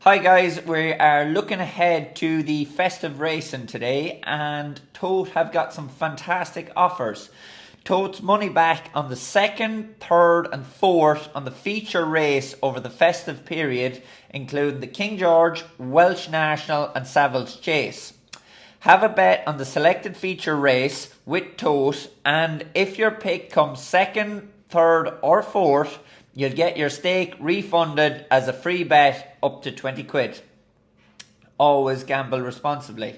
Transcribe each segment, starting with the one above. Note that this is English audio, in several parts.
Hi guys, we are looking ahead to the festive racing today, and Tote have got some fantastic offers. Tote's money back on the second, third and fourth on the feature race over the festive period, including the King George, Welsh National and Savills Chase. Have a bet on the selected feature race with Tote, and if your pick comes second, third or fourth, you'll get your stake refunded as a free bet up to 20 quid. Always gamble responsibly.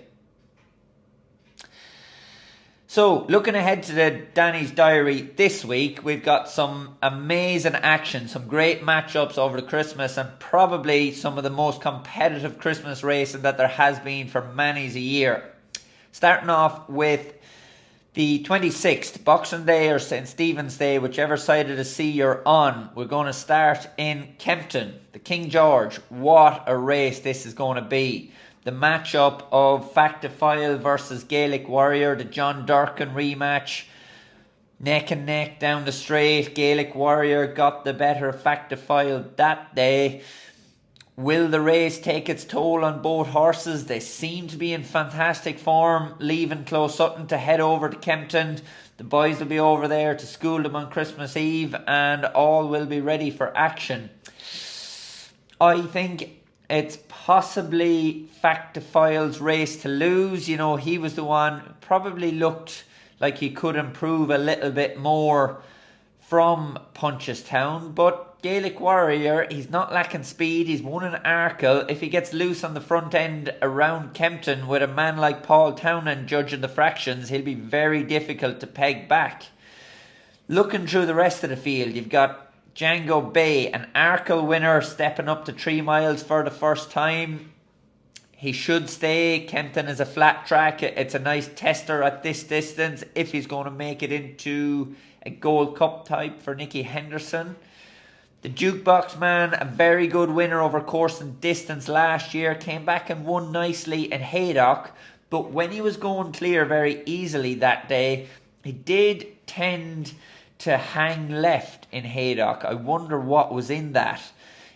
So, looking ahead to the Danny's Diary this week, we've got some amazing action, some great matchups over the Christmas, and probably some of the most competitive Christmas racing that there has been for many a year. Starting off with the 26th, Boxing Day or St. Stephen's Day, whichever side of the sea you're on, we're going to start in Kempton, the King George. What a race this is going to be. The matchup of Factifile versus Gaelic Warrior, the John Durkin rematch. Neck and neck down the straight. Gaelic Warrior got the better of Factifile that day. Will the race take its toll on both horses? They seem to be in fantastic form, leaving Close Sutton to head over to Kempton. The boys will be over there to school them on Christmas Eve, and all will be ready for action. I think it's possibly Factifile's race to lose. You know, he was the one, probably looked like he could improve a little bit more from Punchestown, but Gaelic Warrior, he's not lacking speed. He's won an Arkle. If he gets loose on the front end around Kempton with a man like Paul Townend judging the fractions, he'll be very difficult to peg back. Looking through the rest of the field, you've got Django Bay, an Arkle winner, stepping up to 3 miles for the first time. He should stay. Kempton is a flat track. It's a nice tester at this distance if he's going to make it into a Gold Cup type for Nicky Henderson. The Jukebox Man, a very good winner over course and distance last year, came back and won nicely in Haydock, but when he was going clear very easily that day, he did tend to hang left in Haydock. I wonder what was in that.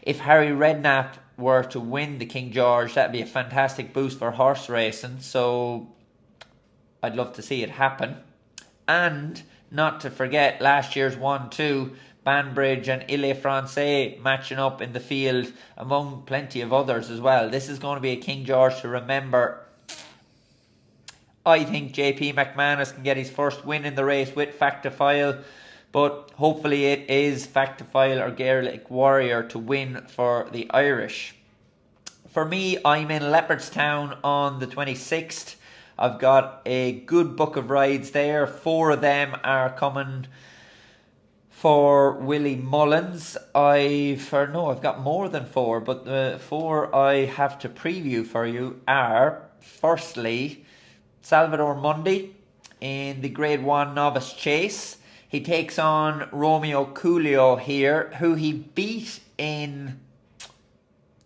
If Harry Redknapp were to win the King George, that'd be a fantastic boost for horse racing, so I'd love to see it happen. And not to forget last year's 1-2, Banbridge and Ile-Francais matching up in the field among plenty of others as well. This is going to be a King George to remember. I think JP McManus can get his first win in the race with Factifile, but hopefully it is Factifile or Gaelic Warrior to win for the Irish. For me, I'm in Leopardstown on the 26th. I've got a good book of rides there. 4 of them are coming for Willie Mullins. I've got more than 4, but the 4 I have to preview for you are, firstly, Salvator Mundi in the Grade 1 Novice Chase. He takes on Romeo Coolio here, who he beat in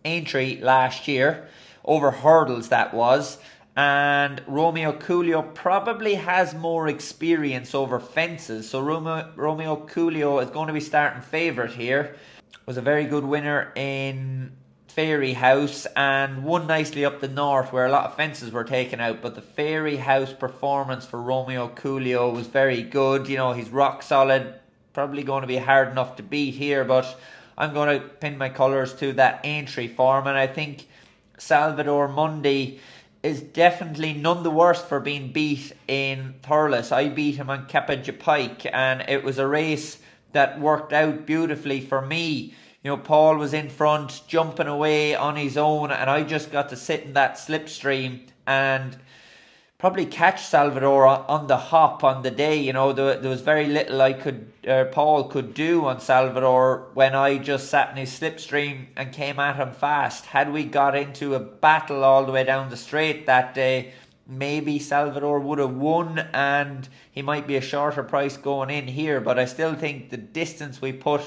Aintree last year, over hurdles that was. And Romeo Coolio probably has more experience over fences, so Romeo Coolio is going to be starting favourite here. Was a very good winner in Fairy House and won nicely up the north where a lot of fences were taken out, but the Fairy House performance for Romeo Coolio was very good. You know, he's rock solid, probably going to be hard enough to beat here, but I'm going to pin my colours to that Aintree form, and I think Salvator Mundi is definitely none the worse for being beat in Thurles. I beat him on Capage Pike, and it was a race that worked out beautifully for me. You know, Paul was in front, jumping away on his own, and I just got to sit in that slipstream and probably catch Salvador on the hop on the day. You know, there was very little Paul could do on Salvador when I just sat in his slipstream and came at him fast. Had we got into a battle all the way down the straight that day, maybe Salvador would have won and he might be a shorter price going in here, but I still think the distance we put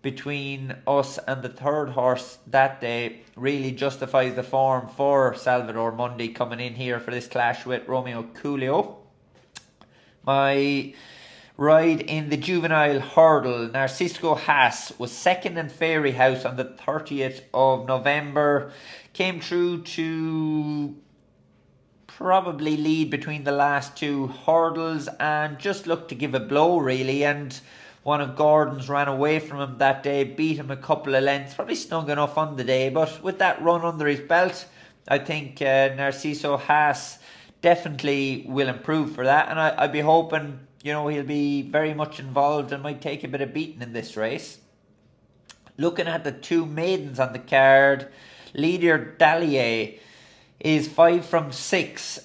between us and the third horse that day really justifies the form for Salvator Mundi coming in here for this clash with Romeo Coolio. My ride in the juvenile hurdle. Narciso Has was second in Fairy House on the 30th of November. Came through to probably lead between the last two hurdles and just looked to give a blow really, and one of Gordon's ran away from him that day, beat him a couple of lengths, probably snug enough on the day, but with that run under his belt, I think Narciso Has definitely will improve for that, and I'd be hoping, he'll be very much involved and might take a bit of beating in this race. Looking at the two maidens on the card, Leader Dallier is 5 from 6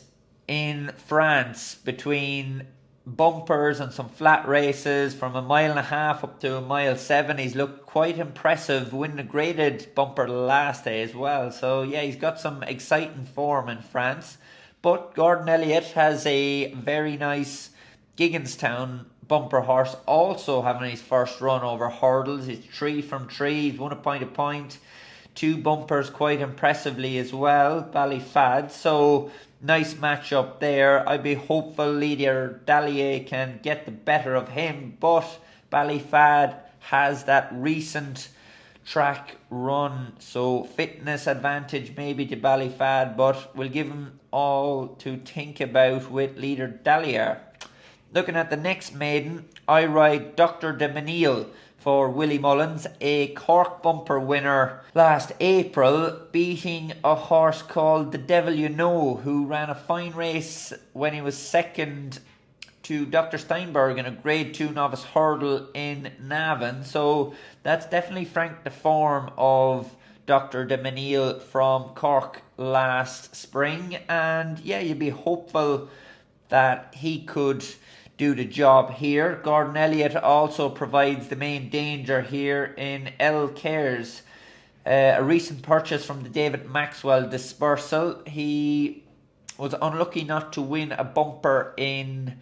in France between bumpers and some flat races from 1.5 miles up to 1.7 miles. He's looked quite impressive, winning a graded bumper last day as well. So yeah, he's got some exciting form in France. But Gordon Elliott has a very nice Gigginstown bumper horse also having his first run over hurdles. He's 3 from 3. He's won a point. 2 bumpers quite impressively as well, Ballyfad. So nice matchup there. I'd be hopeful Leader Dallier can get the better of him, but Ballyfad has that recent track run, so fitness advantage maybe to Ballyfad, but we'll give him all to think about with Leader Dallier. Looking at the next maiden, I ride Dr. de Mesnil for Willie Mullins, a Cork bumper winner last April, beating a horse called The Devil You Know, who ran a fine race when he was second to Dr. Steinberg in a Grade 2 novice hurdle in Navan. So that's definitely franked the form of Dr. de Mesnil from Cork last spring. And yeah, you'd be hopeful that he could do the job here. Gordon Elliott also provides the main danger here in L. Cares. A recent purchase from the David Maxwell dispersal. He was unlucky not to win a bumper in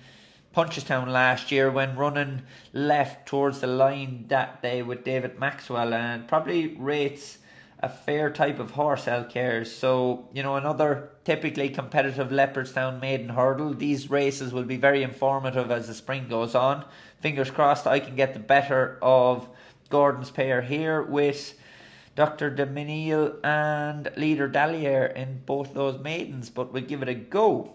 Punchestown last year when running left towards the line that day with David Maxwell, and probably rates a fair type of horse, L. Cares. So, another typically competitive Leopardstown maiden hurdle. These races will be very informative as the spring goes on. Fingers crossed I can get the better of Gordon's pair here with Dr. de Mesnil and Leader Dallier in both those maidens, but we'll give it a go.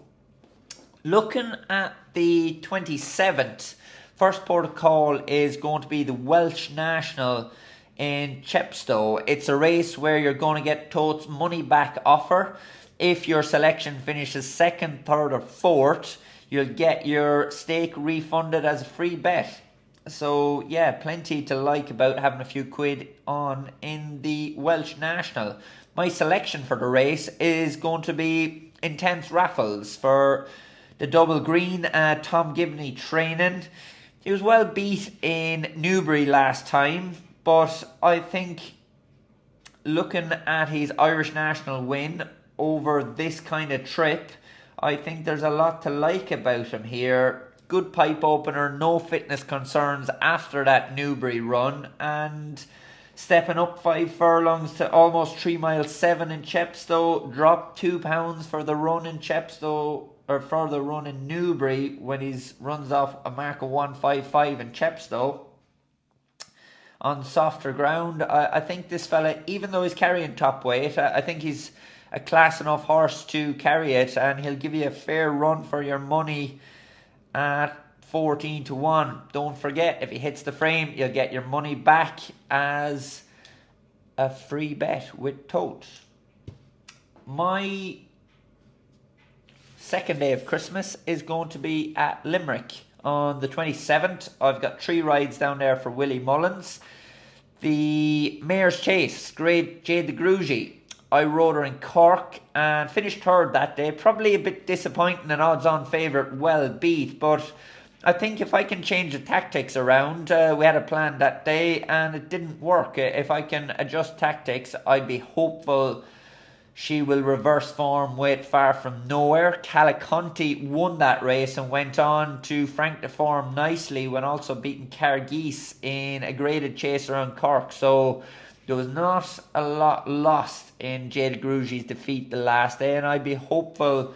Looking at the 27th, first port of call is going to be the Welsh National in Chepstow. It's a race where you're going to get Tote's money back offer. If your selection finishes 2nd, 3rd or 4th, you'll get your stake refunded as a free bet. So yeah, plenty to like about having a few quid on in the Welsh National. My selection for the race is going to be Intense Raffles for the double green, Tom Gibney training. He was well beat in Newbury last time, but I think looking at his Irish National win over this kind of trip, I think there's a lot to like about him here. Good pipe opener, no fitness concerns after that Newbury run, and stepping up 5 furlongs to almost 3.7 miles in Chepstow, dropped £2 for the run in Chepstow, or for the run in Newbury when he runs off a mark of 155 in Chepstow on softer ground. I think this fella, even though he's carrying top weight, I think he's a class enough horse to carry it, and he'll give you a fair run for your money at 14 to 1. Don't forget, if he hits the frame, you'll get your money back as a free bet with Tote. My second day of Christmas is going to be at Limerick on the 27th. I've got 3 rides down there for Willie Mullins. The Mayor's Chase, Jade the Grugy. I rode her in Cork and finished 3rd that day. Probably a bit disappointing, an odds-on favourite, well beat. But I think if I can change the tactics around, we had a plan that day and it didn't work. If I can adjust tactics, I'd be hopeful she will reverse form with Far From Nowhere. Caliconti won that race and went on to frank the form nicely when also beating Cargeese in a graded chase around Cork. So there was not a lot lost in Jade Grugy's defeat the last day, and I'd be hopeful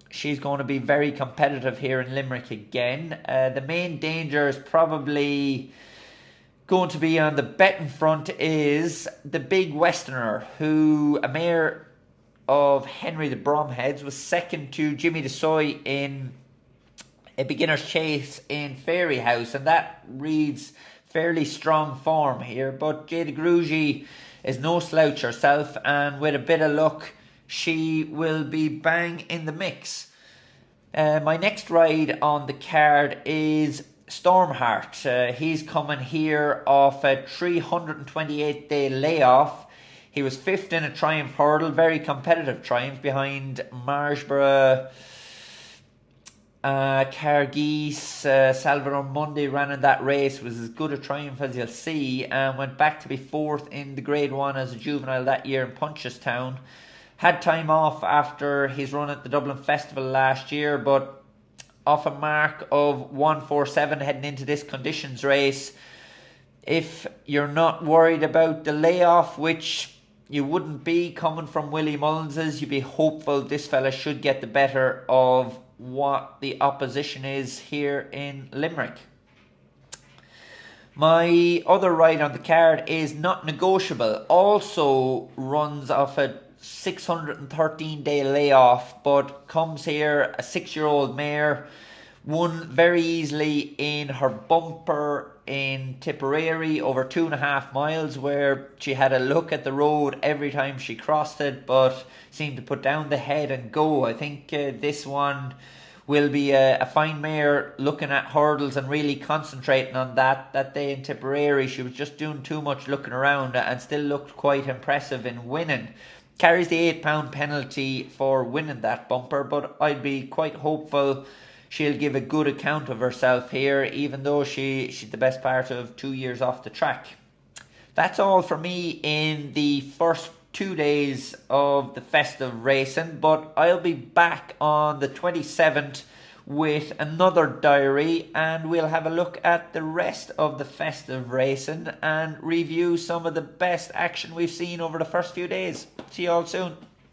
she's going to be very competitive here in Limerick again. The main danger is probably going to be on the betting front is the big Westerner, who a mare of Henry the Bromheads was second to Jimmy the Soy in a beginner's chase in Fairy House, and that reads fairly strong form here. But Jade Grugy is no slouch herself, and with a bit of luck, she will be bang in the mix. My next ride on the card is Stormheart. He's coming here off a 328-day layoff. He was fifth in a Triumph hurdle, very competitive Triumph behind Marshborough, Cargeese. Salvator Mundi ran in that race, was as good a Triumph as you'll see, and went back to be fourth in the Grade 1 as a juvenile that year in Punchestown. Had time off after his run at the Dublin Festival last year, but off a mark of 1:47 heading into this conditions race. If you're not worried about the layoff, which you wouldn't be coming from Willie Mullins's, you'd be hopeful this fella should get the better of what the opposition is here in Limerick. My other ride on the card is Not Negotiable. Also runs off a 613-day layoff, but comes here a 6-year-old mare, won very easily in her bumper in Tipperary over 2.5 miles, where she had a look at the road every time she crossed it, but seemed to put down the head and go. I think this one will be a fine mare, looking at hurdles and really concentrating on that day in Tipperary. She was just doing too much looking around and still looked quite impressive in winning. Carries the £8 penalty for winning that bumper, but I'd be quite hopeful she'll give a good account of herself here, even though she's the best part of 2 years off the track. That's all for me in the first 2 days of the festive racing, but I'll be back on the 27th with another diary, and we'll have a look at the rest of the festive racing and review some of the best action we've seen over the first few days. See you all soon.